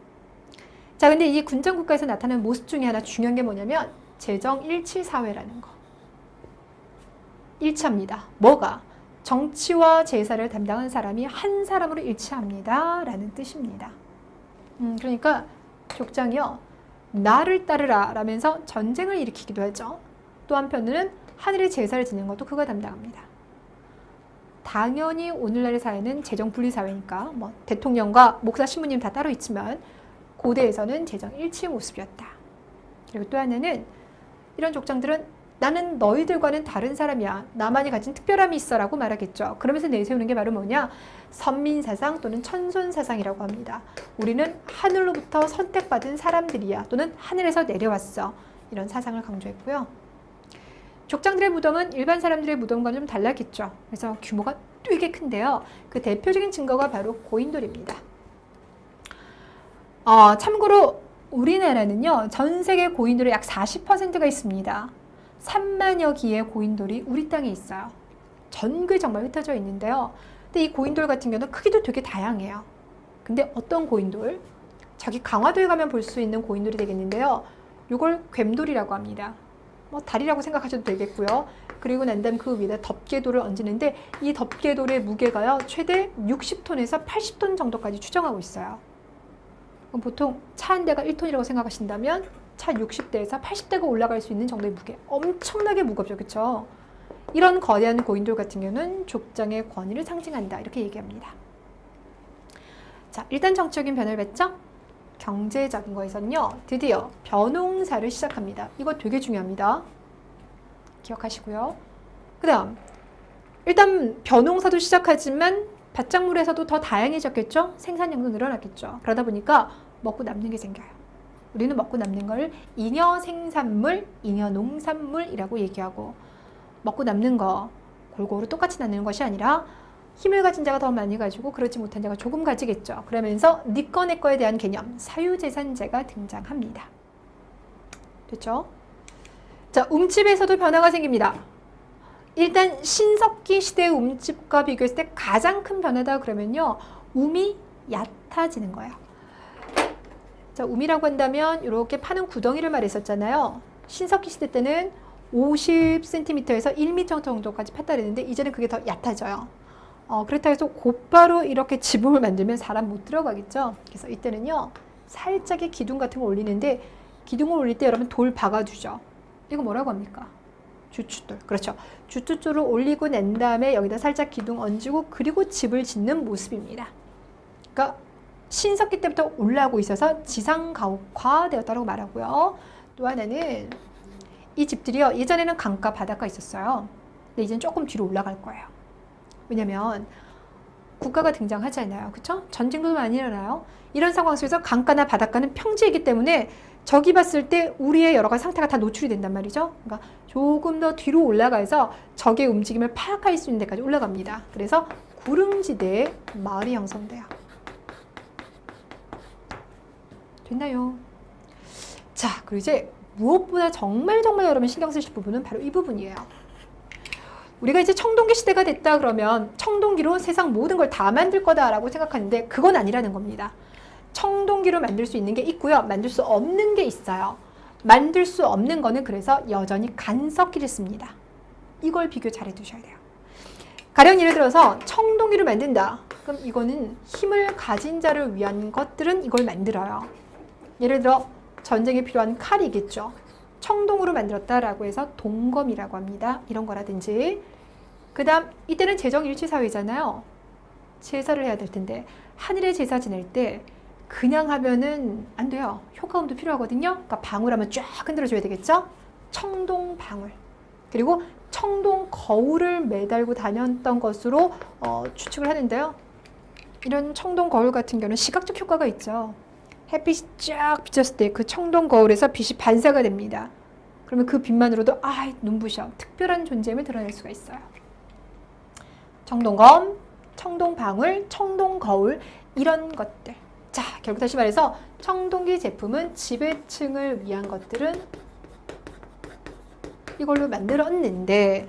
자, 근데 이 군장국가에서 나타나는 모습 중에 하나 중요한 게 뭐냐면 재정일치사회라는 거. 일치합니다. 뭐가? 정치와 제사를 담당한 사람이 한 사람으로 일치합니다 라는 뜻입니다. 그러니까 족장이요, 나를 따르라 라면서 전쟁을 일으키기도 하죠. 또 한편으로는 하늘의 제사를 지는 것도 그가 담당합니다. 당연히 오늘날의 사회는 재정분리사회니까 뭐 대통령과 목사, 신부님 다 따로 있지만 고대에서는 재정일치의 모습이었다. 그리고 또 하나는 이런 족장들은 나는 너희들과는 다른 사람이야. 나만이 가진 특별함이 있어 라고 말하겠죠. 그러면서 내세우는 게 바로 뭐냐? 선민사상 또는 천손사상이라고 합니다. 우리는 하늘로부터 선택받은 사람들이야. 또는 하늘에서 내려왔어. 이런 사상을 강조했고요. 족장들의 무덤은 일반 사람들의 무덤과는 좀 달랐겠죠. 그래서 규모가 되게 큰데요. 그 대표적인 증거가 바로 고인돌입니다. 참고로 우리나라는요, 전 세계 고인돌의 약 40%가 있습니다. 3만여 기의 고인돌이 우리 땅에 있어요. 전국에 정말 흩어져 있는데요. 근데 이 고인돌 같은 경우는 크기도 되게 다양해요. 근데 어떤 고인돌? 저기 강화도에 가면 볼 수 있는 고인돌이 되겠는데요. 이걸 괸돌이라고 합니다. 뭐 달이라고 생각하셔도 되겠고요. 그리고 난 다음 그 위에다 덮개돌을 얹는데 이 덮개돌의 무게가요, 최대 60톤에서 80톤 정도까지 추정하고 있어요. 보통 차 한 대가 1톤이라고 생각하신다면 차 60대에서 80대가 올라갈 수 있는 정도의 무게. 엄청나게 무겁죠. 그렇죠? 이런 거대한 고인돌 같은 경우는 족장의 권위를 상징한다. 이렇게 얘기합니다. 자, 일단 정치적인 변화를 뵀죠? 경제적인 거에서는요, 드디어 벼농사를 시작합니다. 이거 되게 중요합니다. 기억하시고요. 그 다음, 일단 벼농사도 시작하지만 밭작물에서도 더 다양해졌겠죠? 생산량도 늘어났겠죠? 그러다 보니까 먹고 남는 게 생겨요. 우리는 먹고 남는 걸 잉여 생산물, 잉여 농산물이라고 얘기하고, 먹고 남는 거 골고루 똑같이 나누는 것이 아니라 힘을 가진 자가 더 많이 가지고 그렇지 못한 자가 조금 가지겠죠. 그러면서 네 거, 내 거에 대한 개념, 사유재산제가 등장합니다. 됐죠? 자, 움집에서도 변화가 생깁니다. 일단 신석기 시대의 움집과 비교했을 때 가장 큰 변화다 그러면요, 움이 얕아지는 거예요. 자, 움이라고 한다면 이렇게 파는 구덩이를 말했었잖아요. 신석기 시대 때는 50cm에서 1m 정도까지 팠다 그랬는데 이제는 그게 더 얕아져요. 그렇다고 해서 곧바로 이렇게 지붕을 만들면 사람 못 들어가겠죠. 그래서 이때는요, 살짝의 기둥 같은 거 올리는데, 기둥을 올릴 때 여러분 돌 박아주죠. 이거 뭐라고 합니까? 주춧돌. 그렇죠. 주춧돌을 올리고 난 다음에 여기다 살짝 기둥 얹고 그리고 집을 짓는 모습입니다. 그러니까 신석기 때부터 올라오고 있어서 지상가옥화되었다고 말하고요. 또 하나는 이 집들이요, 예전에는 강가 바닷가 있었어요. 근데 이제는 조금 뒤로 올라갈 거예요. 왜냐면 국가가 등장하잖아요. 그쵸? 전쟁도 많이 일어나요. 이런 상황 속에서 강가나 바닷가는 평지이기 때문에 저기 봤을 때 우리의 여러 가지 상태가 다 노출이 된단 말이죠. 그러니까 조금 더 뒤로 올라가서 적의 움직임을 파악할 수 있는 데까지 올라갑니다. 그래서 구릉지대에 마을이 형성돼요. 됐나요? 자, 그리고 이제 무엇보다 정말 여러분 신경 쓰실 부분은 바로 이 부분이에요. 우리가 이제 청동기 시대가 됐다 그러면 청동기로 세상 모든 걸 다 만들 거다라고 생각하는데 그건 아니라는 겁니다. 청동기로 만들 수 있는 게 있고요. 만들 수 없는 게 있어요. 만들 수 없는 거는 그래서 여전히 간섭기를 씁니다. 이걸 비교 잘 해두셔야 돼요. 가령 예를 들어서 청동기를 만든다. 그럼 이거는 힘을 가진 자를 위한 것들은 이걸 만들어요. 예를 들어 전쟁에 필요한 칼이겠죠. 청동으로 만들었다라고 해서 동검이라고 합니다. 이런 거라든지. 그 다음 이때는 재정일치사회잖아요. 제사를 해야 될 텐데 하늘에 제사 지낼 때 그냥 하면은 안 돼요. 효과음도 필요하거든요. 그러니까 방울 한번 쫙 흔들어줘야 되겠죠. 청동 방울. 그리고 청동 거울을 매달고 다녔던 것으로 추측을 하는데요. 이런 청동 거울 같은 경우는 시각적 효과가 있죠. 햇빛이 쫙 비쳤을 때 그 청동 거울에서 빛이 반사가 됩니다. 그러면 그 빛만으로도 눈부셔. 특별한 존재임을 드러낼 수가 있어요. 청동검, 청동방울, 청동거울 이런 것들. 자, 결국 다시 말해서 청동기 제품은 지배층을 위한 것들은 이걸로 만들었는데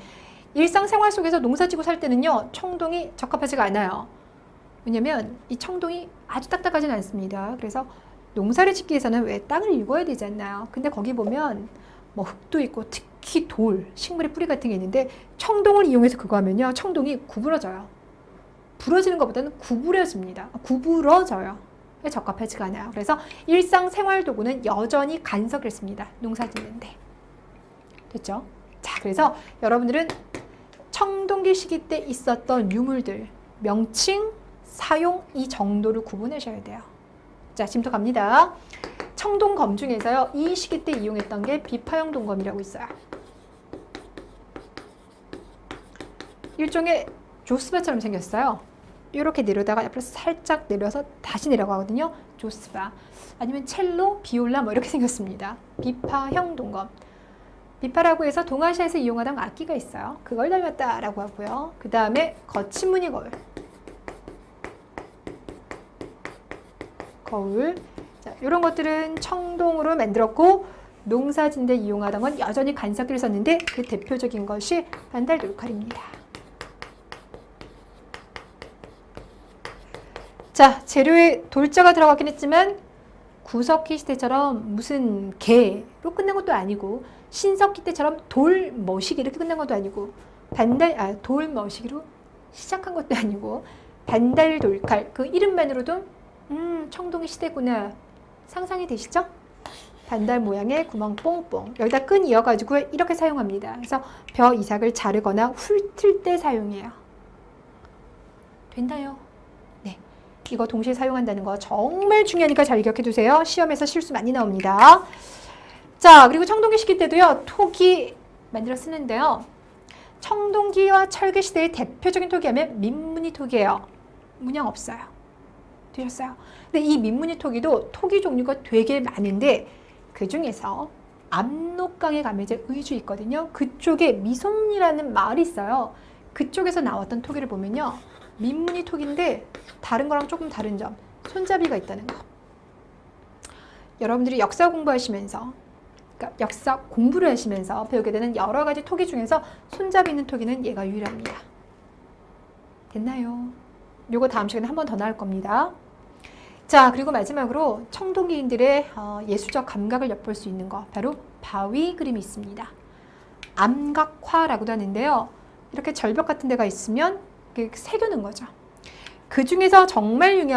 일상생활 속에서 농사지고 살 때는요. 청동이 적합하지가 않아요. 왜냐면 이 청동이 아주 딱딱하지는 않습니다. 그래서 농사를 짓기 위해서는 왜 땅을 일궈야 되지 않나요? 근데 거기 보면 뭐 흙도 있고 특히 돌, 식물의 뿌리 같은 게 있는데 청동을 이용해서 그거 하면요. 청동이 구부러져요. 부러지는 것보다는 구부러집니다. 구부러져요. 적합하지가 않아요. 그래서 일상생활 도구는 여전히 간섭을 씁니다. 농사 짓는데. 됐죠? 자, 그래서 여러분들은 청동기 시기 때 있었던 유물들, 명칭, 사용 이 정도를 구분하셔야 돼요. 자, 지금부터 갑니다. 청동검 중에서요. 이 시기 때 이용했던 게 비파형 동검이라고 있어요. 일종의 조스바처럼 생겼어요. 이렇게 내려다가 옆으로 살짝 내려서 다시 내려가거든요. 조스바. 아니면 첼로, 비올라 뭐 이렇게 생겼습니다. 비파형 동검. 비파라고 해서 동아시아에서 이용하던 악기가 있어요. 그걸 닮았다라고 하고요. 그 다음에 거친 무늬 거울. 거울. 자, 이런 것들은 청동으로 만들었고 농사짓는데 이용하던 건 여전히 간섭기를 썼는데 그 대표적인 것이 반달돌칼입니다. 자, 재료에 돌자가 들어가긴 했지만 구석기 시대처럼 무슨 개로 끝난 것도 아니고 신석기 때처럼 돌머시기 이렇게 끝난 것도 아니고 돌머시기로 시작한 것도 아니고 반달돌칼 그 이름만으로도 청동기 시대구나 상상이 되시죠? 반달 모양의 구멍 뽕뽕 여기다 끈 이어가지고 이렇게 사용합니다. 그래서 벼 이삭을 자르거나 훑을 때 사용해요. 됐나요? 네, 이거 동시에 사용한다는 거 정말 중요하니까 잘 기억해 두세요. 시험에서 실수 많이 나옵니다. 자, 그리고 청동기 시기 때도요. 토기 만들어 쓰는데요. 청동기와 철기 시대의 대표적인 토기 하면 민무늬 토기예요. 문양 없어요. 되셨어요? 근데 이 민무늬 토기도 토기 종류가 되게 많은데 그 중에서 압록강에 가면 이제 의주 있거든요. 그쪽에 미송리라는 마을이 있어요. 그쪽에서 나왔던 토기를 보면요. 민무늬 토기인데 다른 거랑 조금 다른 점. 손잡이가 있다는 거. 여러분들이 역사 공부하시면서 그러니까 역사 공부를 하시면서 배우게 되는 여러 가지 토기 중에서 손잡이 있는 토기는 얘가 유일합니다. 됐나요? 요거 다음 시간에 한 번 더 나올 겁니다. 자, 그리고 마지막으로 청동기인들의 예술적 감각을 엿볼 수 있는 것, 바로 바위 그림이 있습니다. 암각화라고도 하는데요. 이렇게 절벽 같은 데가 있으면 새겨놓은 거죠. 그 중에서 정말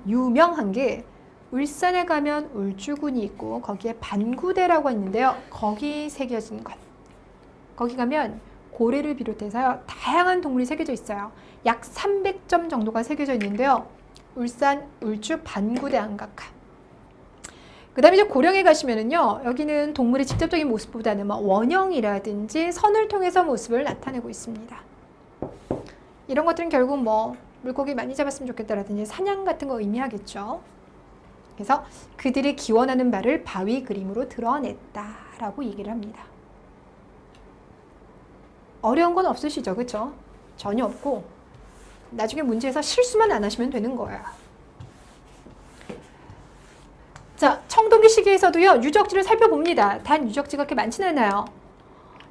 유명한 게 울산에 가면 울주군이 있고 거기에 반구대라고 있는데요. 거기 새겨진 것. 거기 가면 고래를 비롯해서 다양한 동물이 새겨져 있어요. 약 300점 정도가 새겨져 있는데요. 울산 울주 반구대 암각화. 그 다음에 이제 고령에 가시면은요, 여기는 동물의 직접적인 모습보다는 원형이라든지 선을 통해서 모습을 나타내고 있습니다. 이런 것들은 결국 물고기 많이 잡았으면 좋겠다라든지 사냥 같은 거 의미하겠죠. 그래서 그들이 기원하는 바를 바위 그림으로 드러냈다라고 얘기를 합니다. 어려운 건 없으시죠? 그렇죠? 전혀 없고 나중에 문제에서 실수만 안 하시면 되는 거예요. 자, 청동기 시기에서도요, 유적지를 살펴봅니다. 단 유적지가 그렇게 많지는 않아요.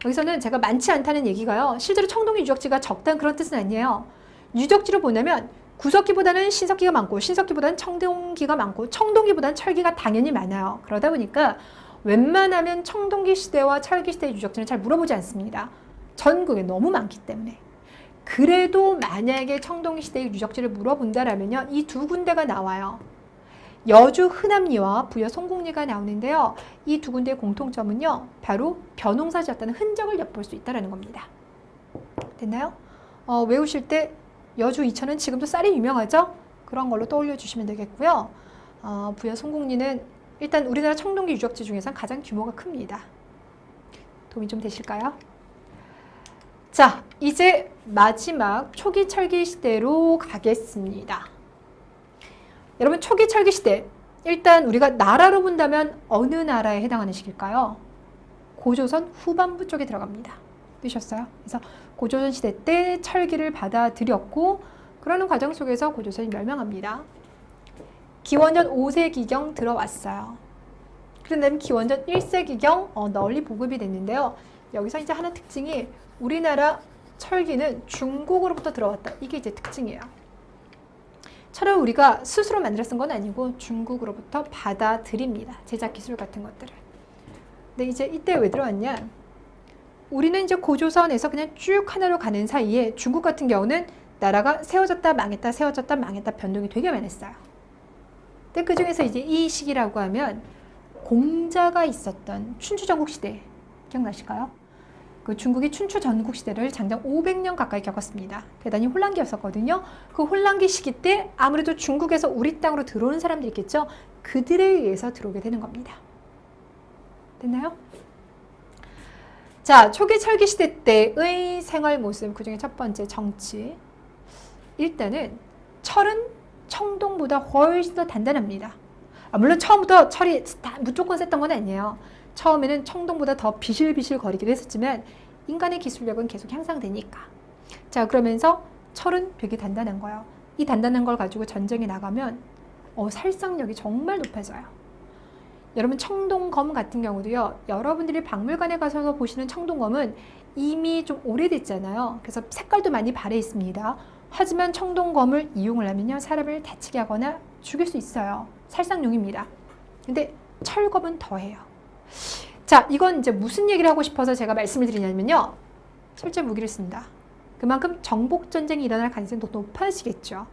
여기서는 제가 많지 않다는 얘기가요, 실제로 청동기 유적지가 적다는 그런 뜻은 아니에요. 유적지로 보내면 구석기보다는 신석기가 많고 신석기보다는 청동기가 많고 청동기보다는 철기가 당연히 많아요. 그러다 보니까 웬만하면 청동기 시대와 철기 시대의 유적지는 잘 물어보지 않습니다. 전국에 너무 많기 때문에. 그래도 만약에 청동기 시대의 유적지를 물어본다라면요, 이 두 군데가 나와요. 여주 흔암리와 부여 송곡리가 나오는데요. 이 두 군데의 공통점은요, 바로 벼농사 지었다는 흔적을 엿볼 수 있다는 겁니다. 됐나요? 외우실 때 여주 이천은 지금도 쌀이 유명하죠? 그런 걸로 떠올려 주시면 되겠고요. 부여 송곡리는 일단 우리나라 청동기 유적지 중에서 가장 규모가 큽니다. 도움이 좀 되실까요? 자, 이제 마지막 초기 철기 시대로 가겠습니다. 여러분, 초기 철기 시대, 일단 우리가 나라로 본다면 어느 나라에 해당하는 시기일까요? 고조선 후반부 쪽에 들어갑니다. 뜨셨어요? 그래서 고조선 시대 때 철기를 받아들였고, 그러는 과정 속에서 고조선이 멸망합니다. 기원전 5세기경 들어왔어요. 그런데 기원전 1세기경 널리 보급이 됐는데요. 여기서 이제 하나 특징이, 우리나라 철기는 중국으로부터 들어왔다. 이게 이제 특징이에요. 철을 우리가 스스로 만들어 쓴 건 아니고 중국으로부터 받아들입니다. 제작 기술 같은 것들을. 근데 이제 이때 왜 들어왔냐? 우리는 이제 고조선에서 그냥 쭉 하나로 가는 사이에 중국 같은 경우는 나라가 세워졌다 망했다 세워졌다 망했다 변동이 되게 많았어요. 근데 그 중에서 이제 이 시기라고 하면 공자가 있었던 춘추 전국 시대 기억나실까요? 그 중국이 춘추 전국 시대를 장장 500년 가까이 겪었습니다. 대단히 혼란기였었거든요. 그 혼란기 시기 때 아무래도 중국에서 우리 땅으로 들어오는 사람들이 있겠죠. 그들에 의해서 들어오게 되는 겁니다. 됐나요? 자, 초기 철기 시대 때의 생활 모습, 그 중에 첫 번째 정치. 일단은 철은 청동보다 훨씬 더 단단합니다. 물론 처음부터 철이 무조건 셌던 건 아니에요. 처음에는 청동보다 더 비실비실 거리기도 했었지만 인간의 기술력은 계속 향상되니까. 자, 그러면서 철은 되게 단단한 거예요. 이 단단한 걸 가지고 전쟁에 나가면 살상력이 정말 높아져요. 여러분, 청동검 같은 경우도요, 여러분들이 박물관에 가서 보시는 청동검은 이미 좀 오래됐잖아요. 그래서 색깔도 많이 발해 있습니다. 하지만 청동검을 이용을 하면요, 사람을 다치게 하거나 죽일 수 있어요. 살상용입니다. 근데 철검은 더해요. 자, 이건 이제 무슨 얘기를 하고 싶어서 제가 말씀을 드리냐면요, 실제 무기를 쓴다. 그만큼 정복전쟁이 일어날 가능성이 더 높아지겠죠.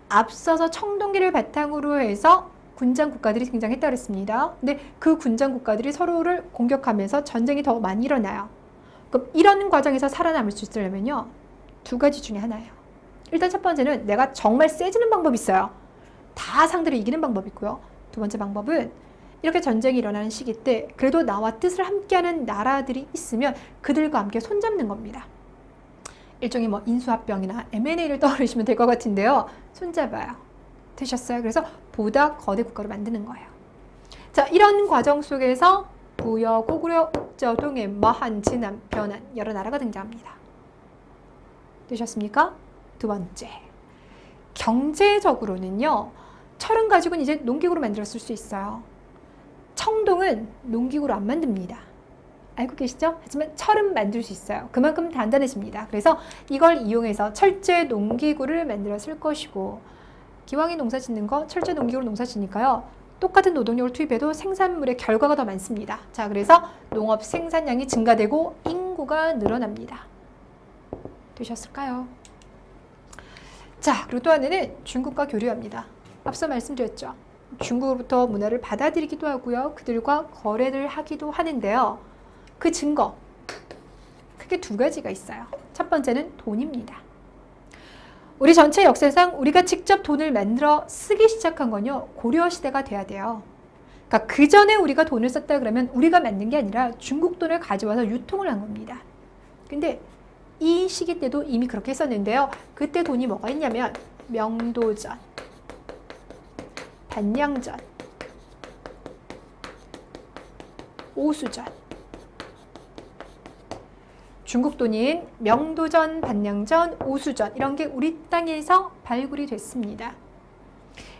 앞서서 청동기를 바탕으로 해서 군장 국가들이 등장했다고 했습니다. 근데 그 군장 국가들이 서로를 공격하면서 전쟁이 더 많이 일어나요. 그럼 이런 과정에서 살아남을 수 있으려면요, 두 가지 중에 하나예요. 일단 첫 번째는 내가 정말 세지는 방법이 있어요. 다 상대를 이기는 방법이 있고요. 두 번째 방법은 이렇게 전쟁이 일어나는 시기 때 그래도 나와 뜻을 함께하는 나라들이 있으면 그들과 함께 손잡는 겁니다. 일종의 인수합병이나 M&A를 떠올리시면 될 것 같은데요. 손잡아요. 되셨어요? 그래서 보다 거대 국가로 만드는 거예요. 자, 이런 과정 속에서 부여, 고구려, 옥저, 동해, 마한, 진안, 변한 여러 나라가 등장합니다. 되셨습니까? 두 번째, 경제적으로는요, 철은 가지고는 이제 농기구로 만들었을 수 있어요. 청동은 농기구로 안 만듭니다. 알고 계시죠? 하지만 철은 만들 수 있어요. 그만큼 단단해집니다. 그래서 이걸 이용해서 철제 농기구를 만들었을 것이고, 기왕에 농사 짓는 거 철제 농기구로 농사 짓니까요. 똑같은 노동력을 투입해도 생산물의 결과가 더 많습니다. 자, 그래서 농업 생산량이 증가되고 인구가 늘어납니다. 되셨을까요? 자, 그리고 또 하나는 중국과 교류합니다. 앞서 말씀드렸죠. 중국으로부터 문화를 받아들이기도 하고요. 그들과 거래를 하기도 하는데요. 그 증거, 크게 두 가지가 있어요. 첫 번째는 돈입니다. 우리 전체 역사상 우리가 직접 돈을 만들어 쓰기 시작한 건요, 고려 시대가 돼야 돼요. 그러니까 그 전에 우리가 돈을 썼다 그러면 우리가 만든 게 아니라 중국 돈을 가져와서 유통을 한 겁니다. 근데 이 시기 때도 이미 그렇게 했었는데요. 그때 돈이 뭐가 있냐면 명도전, 반량전, 오수전. 중국 돈인 명도전, 반량전, 오수전 이런 게 우리 땅에서 발굴이 됐습니다.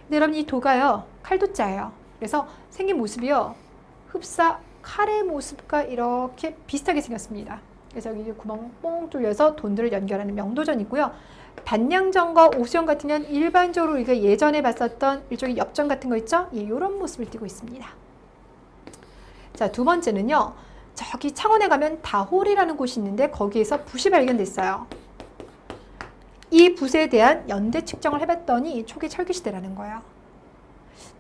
근데 여러분 이 도가요, 칼도자예요. 그래서 생긴 모습이요, 흡사 칼의 모습과 이렇게 비슷하게 생겼습니다. 그래서 여기 구멍 뽕 뚫려서 돈들을 연결하는 명도전이고요. 반량전과 오수전 같은 경우는 일반적으로 우리가 예전에 봤었던 일종의 엽전 같은 거 있죠? 예, 이런 모습을 띠고 있습니다. 자, 두 번째는요. 저기 창원에 가면 다홀이라는 곳이 있는데 거기에서 붓이 발견됐어요. 이 붓에 대한 연대 측정을 해봤더니 초기 철기시대라는 거예요.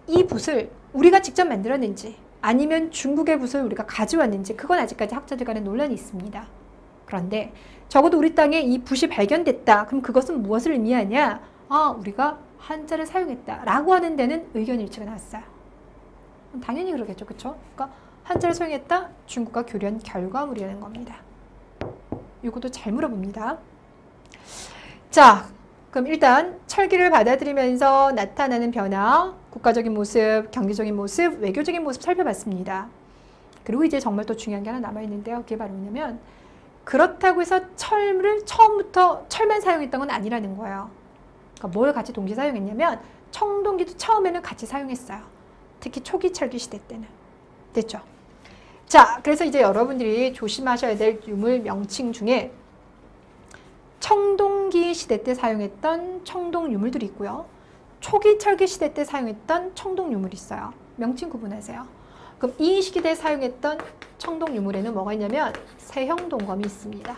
이 붓을 우리가 직접 만들었는지 아니면 중국의 붓을 우리가 가져왔는지 그건 아직까지 학자들 간에 논란이 있습니다. 그런데 적어도 우리 땅에 이 붓이 발견됐다. 그럼 그것은 무엇을 의미하냐? 아, 우리가 한자를 사용했다 라고 하는 데는 의견 일치가 나왔어요. 당연히 그러겠죠. 그렇죠? 그러니까 한자를 사용했다? 중국과 교류한 결과물이라는 겁니다. 이것도 잘 물어봅니다. 자, 그럼 일단 철기를 받아들이면서 나타나는 변화, 국가적인 모습, 경제적인 모습, 외교적인 모습 살펴봤습니다. 그리고 이제 정말 또 중요한 게 하나 남아있는데요. 그게 바로 뭐냐면 그렇다고 해서 철을 처음부터 철만 사용했던 건 아니라는 거예요. 그러니까 뭘 같이 동시에 사용했냐면 청동기도 처음에는 같이 사용했어요. 특히 초기 철기 시대 때는. 됐죠? 자, 그래서 이제 여러분들이 조심하셔야 될 유물 명칭 중에 청동기 시대 때 사용했던 청동 유물들이 있고요. 초기 철기 시대 때 사용했던 청동 유물이 있어요. 명칭 구분하세요. 그럼 이 시기 때 사용했던 청동 유물에는 뭐가 있냐면 세형 동검이 있습니다.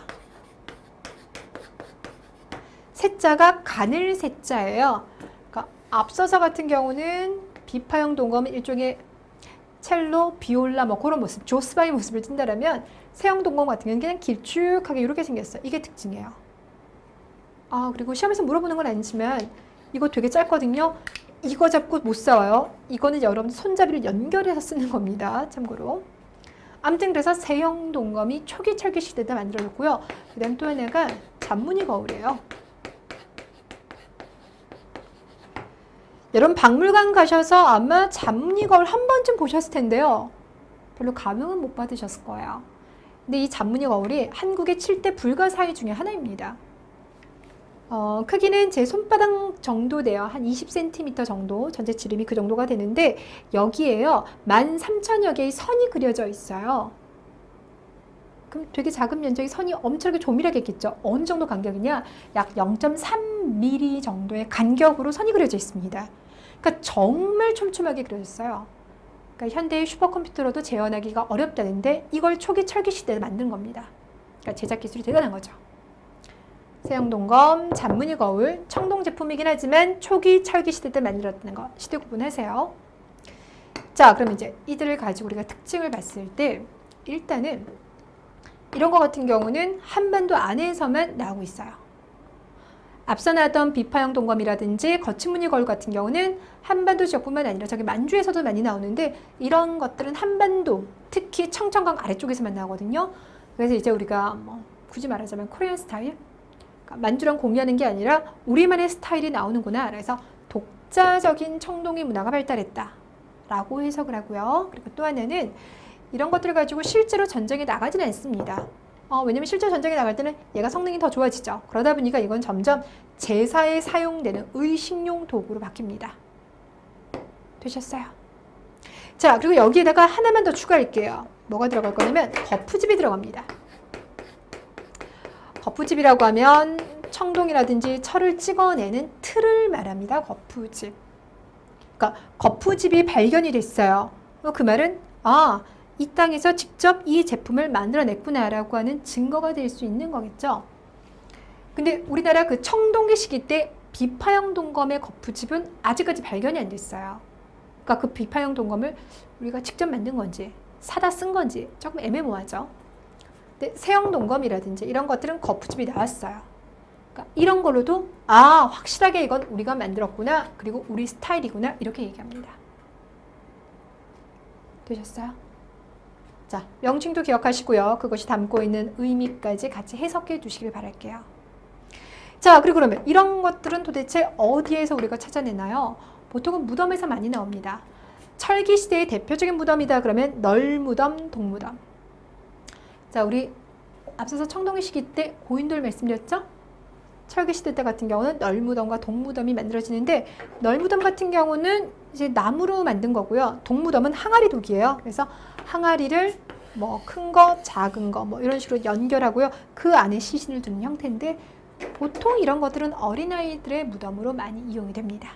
세자가 가늘 세자예요. 그러니까 앞서서 같은 경우는 비파형 동검은 일종의 첼로, 비올라 뭐 그런 모습, 조스바의 모습을 띈다라면 세형 동검 같은 경우는 그냥 길쭉하게 이렇게 생겼어요. 이게 특징이에요. 아, 그리고 시험에서 물어보는 건 아니지만 이거 되게 짧거든요. 이거 잡고 못 싸워요. 이거는 여러분 손잡이를 연결해서 쓰는 겁니다. 참고로. 아무튼 그래서 세형 동검이 초기 철기 시대 때 만들어졌고요. 그 다음 또 하나가 잔무늬 거울이에요. 여러분 박물관 가셔서 아마 잔무늬 거울 한 번쯤 보셨을 텐데요. 별로 감흥은 못 받으셨을 거예요. 근데 이 잔무늬 거울이 한국의 7대 불가사의 중에 하나입니다. 크기는 제 손바닥 정도 돼요. 한 20cm 정도, 전체 지름이 그 정도가 되는데 여기에요 13,000여 개의 선이 그려져 있어요. 그럼 되게 작은 면적의 선이 엄청나게 조밀하게 있겠죠. 어느 정도 간격이냐? 약 0.3mm 정도의 간격으로 선이 그려져 있습니다. 그러니까 정말 촘촘하게 그려졌어요. 그러니까 현대의 슈퍼컴퓨터로도 재현하기가 어렵다는데 이걸 초기 철기 시대에 만든 겁니다. 그러니까 제작 기술이 대단한 거죠. 세형 동검, 잔무늬 거울, 청동 제품이긴 하지만 초기 철기 시대 때 만들었다는 거 시대 구분하세요. 자, 그럼 이제 이들을 가지고 우리가 특징을 봤을 때 일단은 이런 거 같은 경우는 한반도 안에서만 나오고 있어요. 앞서 나왔던 비파형 동검이라든지 거친무늬 거울 같은 경우는 한반도 지역뿐만 아니라 저기 만주에서도 많이 나오는데 이런 것들은 한반도, 특히 청천강 아래쪽에서만 나오거든요. 그래서 이제 우리가 뭐 굳이 말하자면 코리안 스타일? 만주랑 공유하는 게 아니라 우리만의 스타일이 나오는구나. 그래서 독자적인 청동기 문화가 발달했다 라고 해석을 하고요. 그리고 또 하나는 이런 것들을 가지고 실제로 전쟁에 나가지는 않습니다. 왜냐면 실제 전쟁에 나갈 때는 얘가 성능이 더 좋아지죠. 그러다 보니까 이건 점점 제사에 사용되는 의식용 도구로 바뀝니다. 되셨어요? 자, 그리고 여기에다가 하나만 더 추가할게요. 뭐가 들어갈 거냐면 거푸집이 들어갑니다. 거푸집이라고 하면 청동이라든지 철을 찍어내는 틀을 말합니다. 거푸집. 그러니까 거푸집이 발견이 됐어요. 그 말은 이 땅에서 직접 이 제품을 만들어냈구나라고 하는 증거가 될 수 있는 거겠죠. 근데 우리나라 그 청동기 시기 때 비파형 동검의 거푸집은 아직까지 발견이 안 됐어요. 그러니까 그 비파형 동검을 우리가 직접 만든 건지 사다 쓴 건지 조금 애매모호하죠. 근데 세형 동검이라든지 이런 것들은 거푸집이 나왔어요. 그러니까 이런 걸로도 확실하게 이건 우리가 만들었구나, 그리고 우리 스타일이구나, 이렇게 얘기합니다. 되셨어요? 자, 명칭도 기억하시고요. 그것이 담고 있는 의미까지 같이 해석해 두시길 바랄게요. 자, 그리고 그러면 이런 것들은 도대체 어디에서 우리가 찾아내나요? 보통은 무덤에서 많이 나옵니다. 철기 시대의 대표적인 무덤이다 그러면 널무덤, 동무덤. 자, 우리 앞서서 청동기 시기 때 고인돌 말씀드렸죠? 철기 시대 때 같은 경우는 널무덤과 동무덤이 만들어지는데, 널무덤 같은 경우는 이제 나무로 만든 거고요. 동무덤은 항아리 독이에요. 그래서 항아리를 뭐 큰 거, 작은 거 뭐 이런 식으로 연결하고요. 그 안에 시신을 두는 형태인데, 보통 이런 것들은 어린아이들의 무덤으로 많이 이용이 됩니다.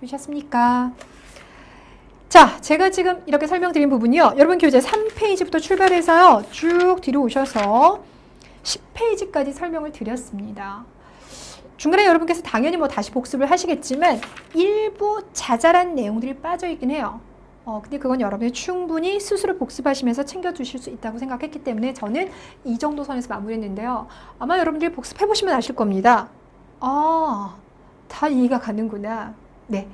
되셨습니까? 자, 제가 지금 이렇게 설명드린 부분이요. 여러분 교재 3페이지부터 출발해서요. 쭉 뒤로 오셔서 10페이지까지 설명을 드렸습니다. 중간에 여러분께서 당연히 뭐 다시 복습을 하시겠지만 일부 자잘한 내용들이 빠져 있긴 해요. 근데 그건 여러분이 충분히 스스로 복습하시면서 챙겨주실 수 있다고 생각했기 때문에 저는 이 정도 선에서 마무리했는데요. 아마 여러분들이 복습해보시면 아실 겁니다. 다 이해가 가는구나. 네.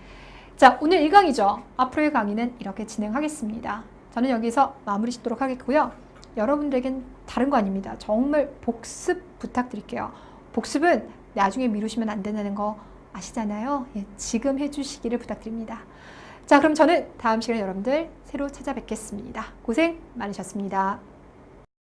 자, 오늘 1강이죠. 앞으로의 강의는 이렇게 진행하겠습니다. 저는 여기서 마무리 짓도록 하겠고요. 여러분들에겐 다른 거 아닙니다. 정말 복습 부탁드릴게요. 복습은 나중에 미루시면 안 된다는 거 아시잖아요. 지금 해주시기를 부탁드립니다. 자, 그럼 저는 다음 시간에 여러분들 새로 찾아뵙겠습니다. 고생 많으셨습니다.